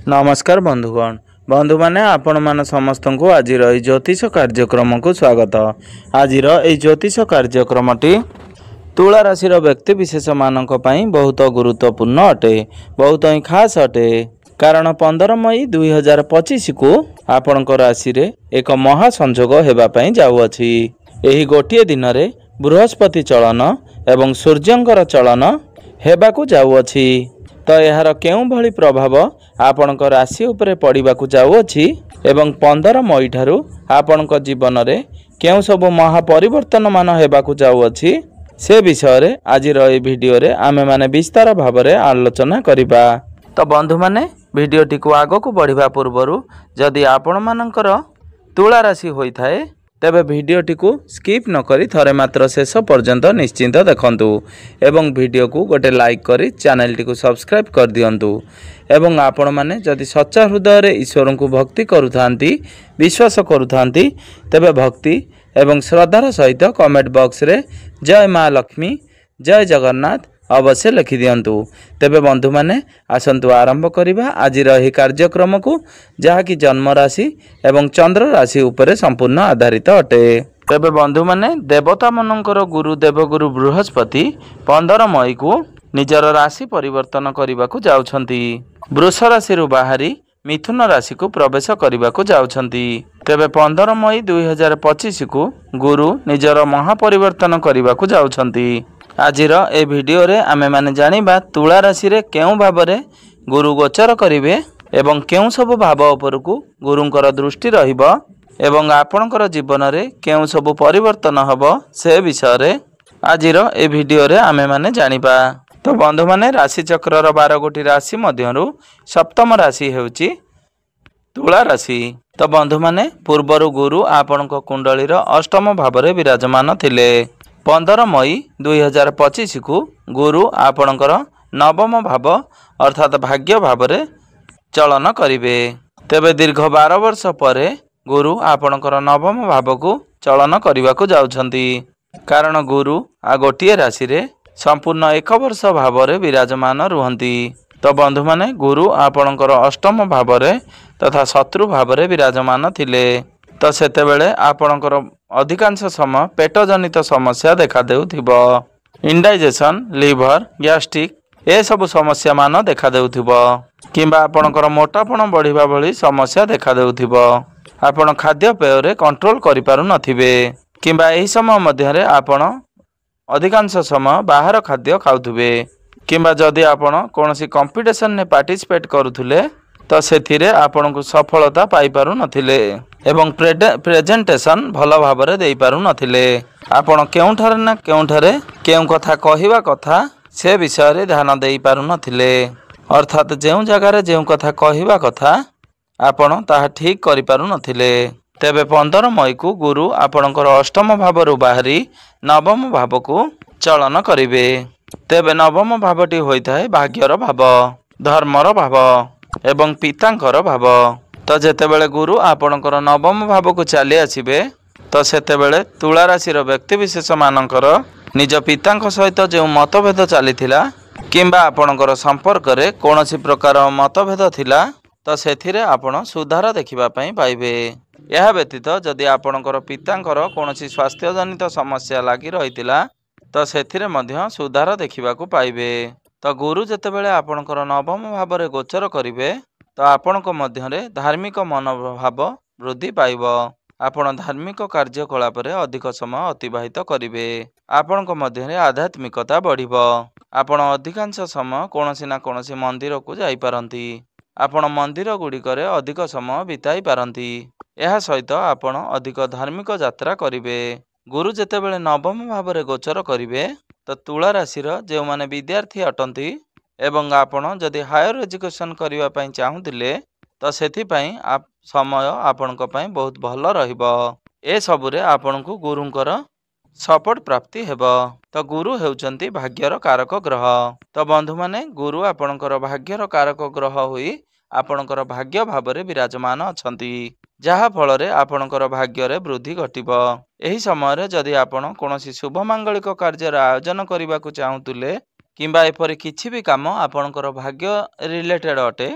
नमस्कार बंधुगण बंधु माने आपण मान समस्त को आज ज्योतिष कार्यक्रम को स्वागत। आज ज्योतिष कार्यक्रमटी तुला राशि व्यक्ति विशेष मानक पई बहुत गुरुत्वपूर्ण अटे, बहुत ही खास अटे। कारण 15 मई 2025 को आपण राशि रे एक महासंजोग हेबा पई जाउअछि। एही गोटिए दिन रे बृहस्पति चलन एवं सूर्यंकर चलन हेबाकू जाउअछि। तो यार केउं भली प्रभाव आपणक राशि उपरे पड़िबाकू जाउअछि एवं 15 मई ठारू आपणक जीवन रे केउं सब महापरिवर्तन मान हेबाकू जाउअछि से विषय रे आज ए वीडियो रे आमे माने विस्तार भाव रे आलोचना करिबा। तो बंधु माने वीडियोटी को आगो को बढ़िबा पूर्वरु जदि आपण मानकर तुला राशि होई थाए तेबे वीडियोटी को स्किप न करी थरे मात्र शेष पर्यंत निश्चिंत देखंतु एवं वीडियो को गोटे लाइक करी चैनल टी को सब्सक्राइब कर दियंतु। एवं आपण माने जदि सच्चा हृदय रे ईश्वर को भक्ति करुथांती विश्वास करुथांती तेबे भक्ति एवं श्रद्धार सहित कमेंट बॉक्स रे जय माँ लक्ष्मी जय जगन्नाथ अवश्य लिखि दियंतु। तेबे बंधु माने आसंतु आरंभ करिबा आज रही कार्यक्रम को जहाँकि जन्म राशि एवं चंद्र राशि उपरे संपूर्ण आधारित अटे। तेबे बंधु माने देवता मनंकर गुरु देवगुरु बृहस्पति 15 मई को निजर राशि परिवर्तन करने जाउछंती। वृष राशि रु बाहरी मिथुन राशि को प्रवेश करने जाउछंती। तेबे 15 मई 2025 को गुरु निजर महापरिवर्तन करने जाउछंती। आज ए वीडियो रे आमे माने जानिबा तुला राशि रे केउं भाव रे गुरु गोचर करिवे एवं केउं सब भाव उपर को गुरुंकर दृष्टि रहिबो एवं आपणकर जीवन रे केउं सब परिवर्तन हबो से विषय रे आज ए वीडियो रे आमे माने जानिबा। तो बंधु माने राशि चक्र रो 12 गोटी राशि मध्यरु सप्तम राशि हेउची तुला राशि। तो बंधु माने पूर्वरु गुरु आपणक कुंडली रो अष्टम भाव रे विराजमान थिले। 15 मई 2025 को गुरु आपणकर नवम भाव अर्थात भाग्य भाव रे चलन करिवे। तेबे दीर्घ 12 वर्ष पर गुरु आपणकर नवम भाव को चलन करने को जाउछंती। कारण गुरु आ गोटिए राशि रे संपूर्ण 1 वर्ष भाव रे विराजमान रुहंती। तो बंधु माने गुरु आपणकर अष्टम भाव रे तथा शत्रु भाव रे विराजमान थिले। तो सेतेबेले आपणकर अधिकांश समय पेट जनित समस्या देखा देउथिबो। इंडाइजेशन लिवर गैस्ट्रिक ए सब समस्या मान देखा देउथिबो किंबा आपणकर मोटापण बढ़िबा भली समस्या देखा देउथिबो। आपण खाद्य पेय रे कंट्रोल करि पारु नथिबे किंबा एही समय मध्य रे आपण अधिकांश समय बाहर खाद्य खाउथिबे किंबा जदि आपण कोनोसी कंपटीशन ने पार्टिसिपेट करूथुले तो सेथिरे आपण को सफलता पाई पारु नथिले एवं प्रेजेंटेशन भल भाव रे देई पारु नथिले। आपण केउठारे ना केउठारे केउ कथा कहिबा कथा से विषय रे ध्यान देई पारु नथिले। अर्थात जेउ जगह रे जेउ कथा कहिबा कथा आपण ताहा ठीक करि पारु नथिले। तेबे 15 मई को गुरु आपणकर अष्टम भाव रु बाहरी नवम भाव को चलन करिवे। तेबे नवम भावटी होइथाय भाग्यर भाव धर्मर भाव एवं पितांकर भाव। तो जेतेबेले गुरु आपणकर नवम भाव को चली आसिबे तो सेतेबेले तुला राशि व्यक्ति विशेष मानकर निज पितांक सहित जो मतभेद चलीथिला किंबा आपणकर संपर्क रे कोनोसी प्रकार मतभेद थिला तो सेथिरे आपण सुधार देखिबा पई पाइबे। यह व्यतीत जदि आपणकर पितांकर कोनोसी स्वास्थ्य जनित समस्या लागि रहितिला तो सेथिरे मध्य सुधार देखिबाकू पाइबे। तो गुरु जेतेबेले आपणकर नवम भाव रे गोचर करिवे तो आपणक मध्य रे धार्मिक मनोभाव वृद्धि पाइब। आपण धार्मिक कार्यकलाप रे अधिक समय अतिबाहित करिवे। आपणक मध्य रे आध्यात्मिकता बढ़िब। आपण अधिकांश समय कोनोसी ना कोनोसी मंदिर को जाई पारंती। आपण मंदिर गुड़िक रे अधिक समय बिताई पारंती। यह सहित आपण अधिक धार्मिक यात्रा करिवे। गुरु जेतेबेले नवम भाव रे गोचर करिवे तो तुला राशि जो माने विद्यार्थी अटंती एवं आपण जदि हायर एजुकेशन करबा पई चाहुतिले तो सेथि पई समय आपणक पई बहुत भल रहिबो। ए सबुरे आपणकु गुरुंकर सपोर्ट प्राप्ति हेबो। तो गुरु हेउचंती भाग्यर कारक ग्रह। तो बंधु माने गुरु आपणकर भाग्यर कारक ग्रह होई आपणकर भाग्य भाव रे विराजमान अछंती जहा फल रे आपणकर भाग्य रे वृद्धि घटिबो। एही समय रे जदि आपण कोनोसी शुभ मांगलिक कार्य आयोजन करबा को चाहुतुले किंबा एपरि किछि भी काम आपणकर भाग्य रिलेटेड अटे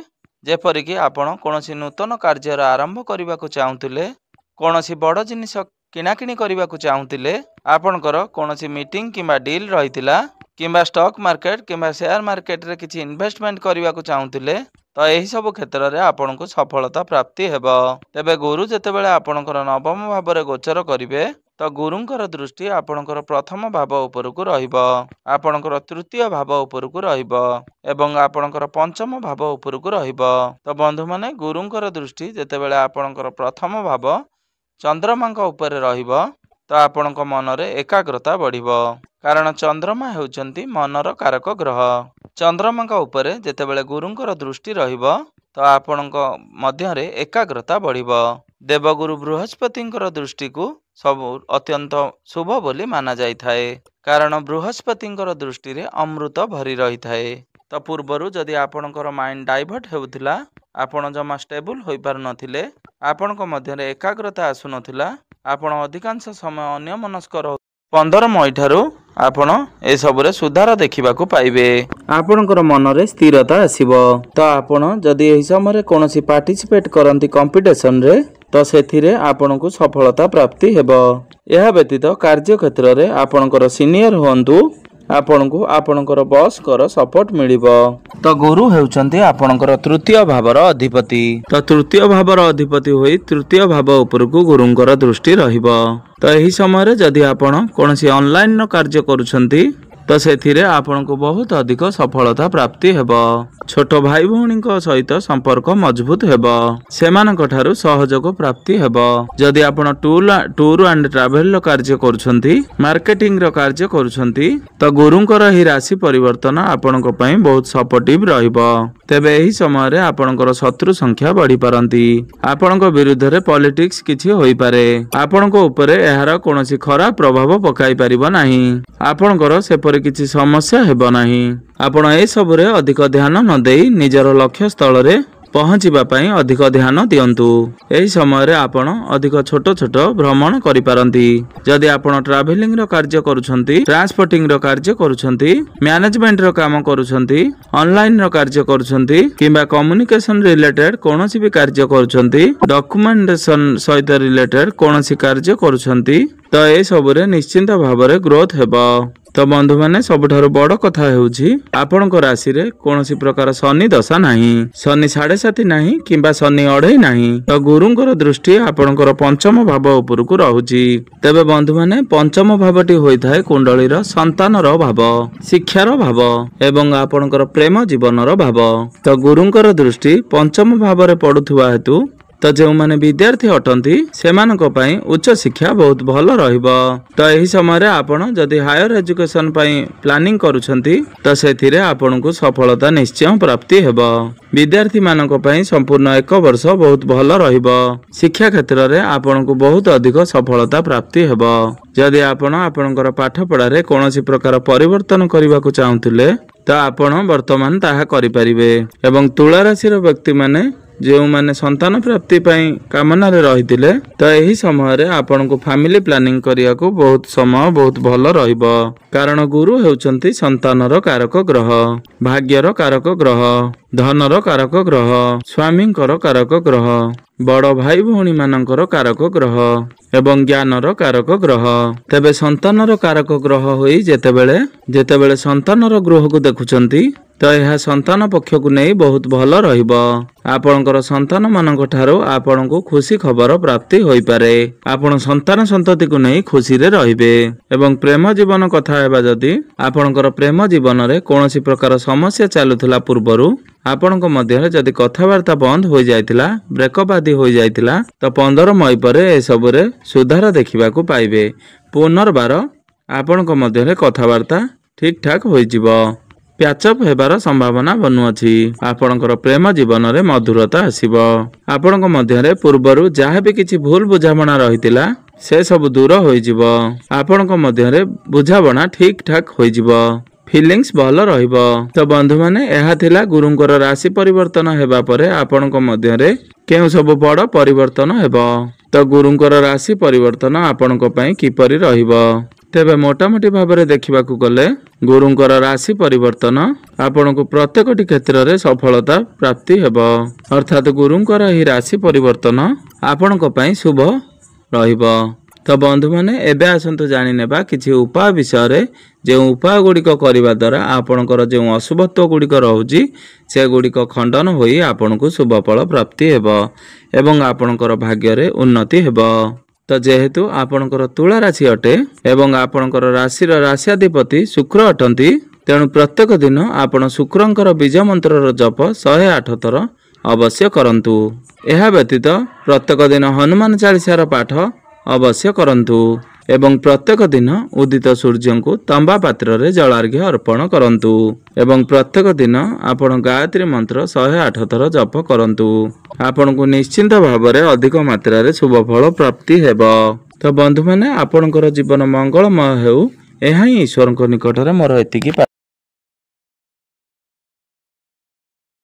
ଯେପରିକି ଆପଣ କୌଣସି ନୂତନ କାର୍ଯ୍ୟର ଆରମ୍ଭ କରିବାକୁ ଚାହୁଁଥିଲେ, କୌଣସି ବଡ଼ ଜିନିଷ କିଣାକିଣି କରିବାକୁ ଚାହୁଁଥିଲେ, ଆପଣଙ୍କର କୌଣସି ମିଟିଂ କିମ୍ବା ଡିଲ୍ ରହିଥିଲା, କିମ୍ବା ଷ୍ଟକ୍ ମାର୍କେଟ କିମ୍ବା ସେୟାର ମାର୍କେଟରେ କିଛି ଇନଭେଷ୍ଟମେଣ୍ଟ କରିବାକୁ ଚାହୁଁଥିଲେ, ତ ଏହିସବୁ କ୍ଷେତ୍ରରେ ଆପଣଙ୍କୁ ସଫଳତା ପ୍ରାପ୍ତି ହେବ। ତେବେ ଗୁରୁ ଯେତେବେଳେ ଆପଣଙ୍କର ନବମ ଭାବରେ ଗୋଚର କରିବେ, ତ ଗୁରୁଙ୍କର ଦୃଷ୍ଟି ଆପଣଙ୍କର ପ୍ରଥମ ଭାବ ଉପରକୁ ରହିବ, ଆପଣଙ୍କର ତୃତୀୟ ଭାବ ଉପରକୁ ରହିବ ଏବଂ ଆପଣଙ୍କର ପଞ୍ଚମ ଭାବ ଉପରକୁ ରହିବ। ତ ବନ୍ଧୁମାନେ, ଗୁରୁଙ୍କର ଦୃଷ୍ଟି ଯେତେବେଳେ ଆପଣଙ୍କର ପ୍ରଥମ ଭାବ ଚନ୍ଦ୍ରମାଙ୍କ ଉପରେ ରହିବ, ତ ଆପଣଙ୍କ ମନରେ ଏକାଗ୍ରତା ବଢ଼ିବ। କାରଣ ଚନ୍ଦ୍ରମା ହେଉଛନ୍ତି ମନର କାରକ ଗ୍ରହ। ଚନ୍ଦ୍ରମାଙ୍କ ଉପରେ ଯେତେବେଳେ ଗୁରୁଙ୍କର ଦୃଷ୍ଟି ରହିବ, ତ ଆପଣଙ୍କ ମଧ୍ୟରେ ଏକାଗ୍ରତା ବଢ଼ିବ। ଦେବଗୁରୁ ବୃହସ୍ପତିଙ୍କର ଦୃଷ୍ଟିକୁ ସବୁ ଅତ୍ୟନ୍ତ ଶୁଭ ବୋଲି ମାନା ଯାଇଥାଏ। କାରଣ ବୃହସ୍ପତିଙ୍କର ଦୃଷ୍ଟିରେ ଅମୃତ ଭରି ରହିଥାଏ। ତ ପୂର୍ବରୁ ଯଦି ଆପଣଙ୍କର ମାଇଣ୍ଡ ଡାଇଭର୍ଟ ହେଉଥିଲା, ଆପଣ ଜମା ଷ୍ଟେବୁଲ ହୋଇପାରୁନଥିଲେ, ଆପଣଙ୍କ ମଧ୍ୟରେ ଏକାଗ୍ରତା ଆସୁନଥିଲା, ଆପଣ ଅଧିକାଂଶ ସମୟ ଅନ୍ୟମନସ୍କ 15 ମଇ ଠାରୁ ଆପଣ ଏସବୁରେ ସୁଧାର ଦେଖିବାକୁ ପାଇବେ। ଆପଣଙ୍କର ମନରେ ସ୍ଥିରତା ଆସିବ। ତ ଆପଣ ଯଦି ଏହି ସମୟରେ କୌଣସି ପାର୍ଟିସିପେଟ୍ କରନ୍ତି କମ୍ପିଟିସନରେ, ତ ସେଥିରେ ଆପଣଙ୍କୁ ସଫଳତା ପ୍ରାପ୍ତି ହେବ। ଏହା ବ୍ୟତୀତ କାର୍ଯ୍ୟକ୍ଷେତ୍ରରେ ଆପଣଙ୍କର ସିନିୟର ହୁଅନ୍ତୁ, ଆପଣଙ୍କୁ ଆପଣଙ୍କର ବସ୍ଙ୍କର ସପୋର୍ଟ ମିଳିବ। ତ ଗୁରୁ ହେଉଛନ୍ତି ଆପଣଙ୍କର ତୃତୀୟ ଭାବର ଅଧିପତି। ତ ତୃତୀୟ ଭାବର ଅଧିପତି ହୋଇ ତୃତୀୟ ଭାବ ଉପରକୁ ଗୁରୁଙ୍କର ଦୃଷ୍ଟି ରହିବ। ତ ଏହି ସମୟରେ ଯଦି ଆପଣ କୌଣସି ଅନଲାଇନର କାର୍ଯ୍ୟ କରୁଛନ୍ତି, ତ ସେଥିରେ ଆପଣଙ୍କୁ ବହୁତ ଅଧିକ ସଫଳତା ପ୍ରାପ୍ତି ହେବ। ଛୋଟ ଭାଇ ଭଉଣୀଙ୍କ ସହିତ ସମ୍ପର୍କ ମଜବୁତ ହେବ, ସେମାନଙ୍କ ଠାରୁ ସହଯୋଗ ପ୍ରାପ୍ତି ହେବ। ଯଦି ଆପଣ ଟୁର ଆଣ୍ଡ ଟ୍ରାଭେଲର କାର୍ଯ୍ୟ କରୁଛନ୍ତି, ମାର୍କେଟିଂର କାର୍ଯ୍ୟ କରୁଛନ୍ତି, ତ ଗୁରୁଙ୍କର ଏହି ରାଶି ପରିବର୍ତ୍ତନ ଆପଣଙ୍କ ପାଇଁ ବହୁତ ସପୋର୍ଟିଭ ରହିବ। ତେବେ ଏହି ସମୟରେ ଆପଣଙ୍କର ଶତ୍ରୁ ସଂଖ୍ୟା ବଢ଼ିପାରନ୍ତି, ଆପଣଙ୍କ ବିରୁଦ୍ଧରେ ପଲିଟିକ୍ସ କିଛି ହୋଇପାରେ, ଆପଣଙ୍କ ଉପରେ ଏହାର କୌଣସି ଖରାପ ପ୍ରଭାବ ପକାଇ ପାରିବ ନାହିଁ, ଆପଣଙ୍କର ସେପରି କିଛି ସମସ୍ୟା ହେବ ନାହିଁ। ଆପଣ ଏସବୁରେ ଅଧିକ ଧ୍ୟାନ ନ ଦେଇ ନିଜର ଲକ୍ଷ୍ୟ ସ୍ଥଳରେ ପହଞ୍ଚିବା ପାଇଁ ଅଧିକ ଧ୍ୟାନ ଦିଅନ୍ତୁ। ଏହି ସମୟରେ ଆପଣ ଅଧିକ ଛୋଟ ଛୋଟ ଭ୍ରମଣ କରିପାରନ୍ତି। ଯଦି ଆପଣ ଟ୍ରାଭେଲିଂର କାର୍ଯ୍ୟ କରୁଛନ୍ତି, ଟ୍ରାନ୍ସପୋର୍ଟିଂର କାର୍ଯ୍ୟ କରୁଛନ୍ତି, ମ୍ୟାନେଜମେଣ୍ଟର କାମ କରୁଛନ୍ତି, ଅନଲାଇନର କାର୍ଯ୍ୟ କରୁଛନ୍ତି, କିମ୍ବା କମ୍ୟୁନିକେସନ ରିଲେଟେଡ କୌଣସି ବି କାର୍ଯ୍ୟ କରୁଛନ୍ତି, ଡକୁମେଣ୍ଟେସନ ସହିତ ରିଲେଟେଡ କୌଣସି କାର୍ଯ୍ୟ କରୁଛନ୍ତି, ତ ଏସବୁରେ ନିଶ୍ଚିନ୍ତ ଭାବରେ ଗ୍ରୋଥ ହେବ। ତ ବନ୍ଧୁମାନେ, ସବୁଠାରୁ ବଡ଼ କଥା ହେଉଛି ଆପଣଙ୍କ ରାଶିରେ କୌଣସି ପ୍ରକାର ଶନି ଦଶା ନାହିଁ, ଶନି 7.5 ନାହିଁ କିମ୍ବା ଶନି 2.5 ନାହିଁ। ତ ଗୁରୁଙ୍କର ଦୃଷ୍ଟି ଆପଣଙ୍କର ପଞ୍ଚମ ଭାବ ଉପରକୁ ରହୁଛି। ତେବେ ବନ୍ଧୁମାନେ, ପଞ୍ଚମ ଭାବଟି ହୋଇଥାଏ କୁଣ୍ଡଳୀର ସନ୍ତାନର ଭାବ, ଶିକ୍ଷାର ଭାବ ଏବଂ ଆପଣଙ୍କର ପ୍ରେମ ଜୀବନର ଭାବ। ତ ଗୁରୁଙ୍କର ଦୃଷ୍ଟି ପଞ୍ଚମ ଭାବରେ ପଡୁଥିବା ହେତୁ, ତ ଯେଉଁମାନେ ବିଦ୍ୟାର୍ଥୀ ଅଟନ୍ତି ସେମାନଙ୍କ ପାଇଁ ଉଚ୍ଚ ଶିକ୍ଷା ବହୁତ ଭଲ ରହିବ। ତ ଏହି ସମୟରେ ଆପଣ ଯଦି ହାୟର ଏଜୁକେସନ ପାଇଁ ପ୍ଲାନିଂ କରୁଛନ୍ତି, ତ ସେଥିରେ ଆପଣଙ୍କୁ ସଫଳତା ନିଶ୍ଚୟ ପ୍ରାପ୍ତି ହେବ। ବିଦ୍ୟାର୍ଥୀମାନଙ୍କ ପାଇଁ ସମ୍ପୂର୍ଣ୍ଣ 1 ବର୍ଷ ବହୁତ ଭଲ ରହିବ। ଶିକ୍ଷା କ୍ଷେତ୍ରରେ ଆପଣଙ୍କୁ ବହୁତ ଅଧିକ ସଫଳତା ପ୍ରାପ୍ତି ହେବ। ଯଦି ଆପଣ ଆପଣଙ୍କର ପାଠପଢ଼ାରେ କୌଣସି ପ୍ରକାର ପରିବର୍ତ୍ତନ କରିବାକୁ ଚାହୁଁଥିଲେ, ତ ଆପଣ ବର୍ତ୍ତମାନ ତାହା କରିପାରିବେ। ଏବଂ ତୁଳା ରାଶିର ବ୍ୟକ୍ତିମାନେ ଯେଉଁମାନେ ସନ୍ତାନ ପ୍ରାପ୍ତି ପାଇଁ କାମନାରେ ରହିଥିଲେ, ତ ଏହି ସମୟରେ ଆପଣଙ୍କୁ ଫ୍ୟାମିଲି ପ୍ଲାନିଂ କରିବାକୁ ବହୁତ ସମୟ ବହୁତ ଭଲ ରହିବ। କାରଣ ଗୁରୁ ହେଉଛନ୍ତି ସନ୍ତାନର କାରକ ଗ୍ରହ, ଭାଗ୍ୟର କାରକ ଗ୍ରହ, ଧନର କାରକ ଗ୍ରହ, ସ୍ୱାମୀଙ୍କର କାରକ ଗ୍ରହ, ବଡ଼ ଭାଇ ଭଉଣୀ ମାନଙ୍କର କାରକ ଗ୍ରହ ଏବଂ ଜ୍ଞାନର କାରକ ଗ୍ରହ। ତେବେ ସନ୍ତାନର କାରକ ଗ୍ରହ ହୋଇ ଯେତେବେଳେ ସନ୍ତାନର ଗୃହକୁ ଦେଖୁଛନ୍ତି, ତ ଏହା ସନ୍ତାନ ପକ୍ଷକୁ ନେଇ ବହୁତ ଭଲ ରହିବ। ଆପଣଙ୍କର ସନ୍ତାନ ମାନଙ୍କ ଠାରୁ ଆପଣଙ୍କୁ ଖୁସି ଖବର ପ୍ରାପ୍ତି ହୋଇପାରେ। ଆପଣ ସନ୍ତାନ ସନ୍ତତିକୁ ନେଇ ଖୁସିରେ ରହିବେ। ଏବଂ ପ୍ରେମ ଜୀବନ କଥା ହେବା, ଯଦି ଆପଣଙ୍କର ପ୍ରେମ ଜୀବନରେ କୌଣସି ପ୍ରକାର ସମସ୍ୟା ଚାଲୁଥିଲା ପୂର୍ବରୁ, ଆପଣଙ୍କ ମଧ୍ୟରେ ଯଦି କଥାବାର୍ତ୍ତା ବନ୍ଦ ହୋଇଯାଇଥିଲା, ବ୍ରେକଅପ୍ ଆଦି ହୋଇଯାଇଥିଲା, ତ 15 ମଇ ପରେ ଏସବୁରେ ସୁଧାର ଦେଖିବାକୁ ପାଇବେ। ପୁନର୍ବାର ଆପଣଙ୍କ ମଧ୍ୟରେ କଥାବାର୍ତ୍ତା ଠିକ୍ ଠାକ୍ ହୋଇଯିବ, ପ୍ୟାଚଅପ୍ ହେବାର ସମ୍ଭାବନା ବନୁଅଛି। ଆପଣଙ୍କର ପ୍ରେମ ଜୀବନରେ ମଧୁରତା ଆସିବ। ଆପଣଙ୍କ ମଧ୍ୟରେ ପୂର୍ବରୁ ଯାହା ବି କିଛି ଭୁଲ ବୁଝାମଣା ରହିଥିଲା, ସେ ସବୁ ଦୂର ହୋଇଯିବ। ଆପଣଙ୍କ ମଧ୍ୟରେ ବୁଝାମଣା ଠିକ୍ ଠାକ୍ ହୋଇଯିବ, ଫିଲିଂସ୍ ଭଲ ରହିବ। ତ ବନ୍ଧୁମାନେ, ଏହା ଥିଲା ଗୁରୁଙ୍କର ରାଶି ପରିବର୍ତ୍ତନ ହେବା ପରେ ଆପଣଙ୍କ ମଧ୍ୟରେ କେଉଁ ସବୁ ବଡ଼ ପରିବର୍ତ୍ତନ ହେବ। ତ ଗୁରୁଙ୍କର ରାଶି ପରିବର୍ତ୍ତନ ଆପଣଙ୍କ ପାଇଁ କିପରି ରହିବ, तेबे मोटामोटी भाव में देखा गले गुरुंकर राशि परिवर्तन आपनको प्रत्येकटी क्षेत्र में सफलता प्राप्ति हेबो। अर्थात गुरुंकर ही राशि परिवर्तन आपणक पई शुभ रहिबो। तो बंधु माने एबे आसंतु जानि नेबा किछि उपाय विषय जे उपाय गुड़िक करने द्वारा आपणकर जो अशुभत्व गुड़िक रोचे से गुड़िक खंडन होई आपनको शुभ फल प्राप्ति हेबो एवं आपणकर भाग्य रे उन्नति हेबो। तो जेहेतु आपणकर तुला राशि अटे एवं आपणकर राशिर राशियाधिपति शुक्र अटंती तेणु प्रत्येक दिन आपण शुक्रंकर बीज मंत्र जप 108 थर अवश्य करंतु। यह व्यतीत प्रत्येक दिन हनुमान चालीसार पाठ अवश्य करंतु एवं प्रत्येक दिन उदित सूर्य को तंबा पात्र रे जलार्घ्य अर्पण करंतु एवं प्रत्येक दिन आपण गायत्री मंत्र 108 थर जप करंतु। आपण को निश्चिंत भाव में अधिक मात्रा रे शुभ फल प्राप्ति हेबो। तो बंधु माने आपणकर जीवन मंगलमय हेउ एहा ही ईश्वर निकट में मोर एतिकी।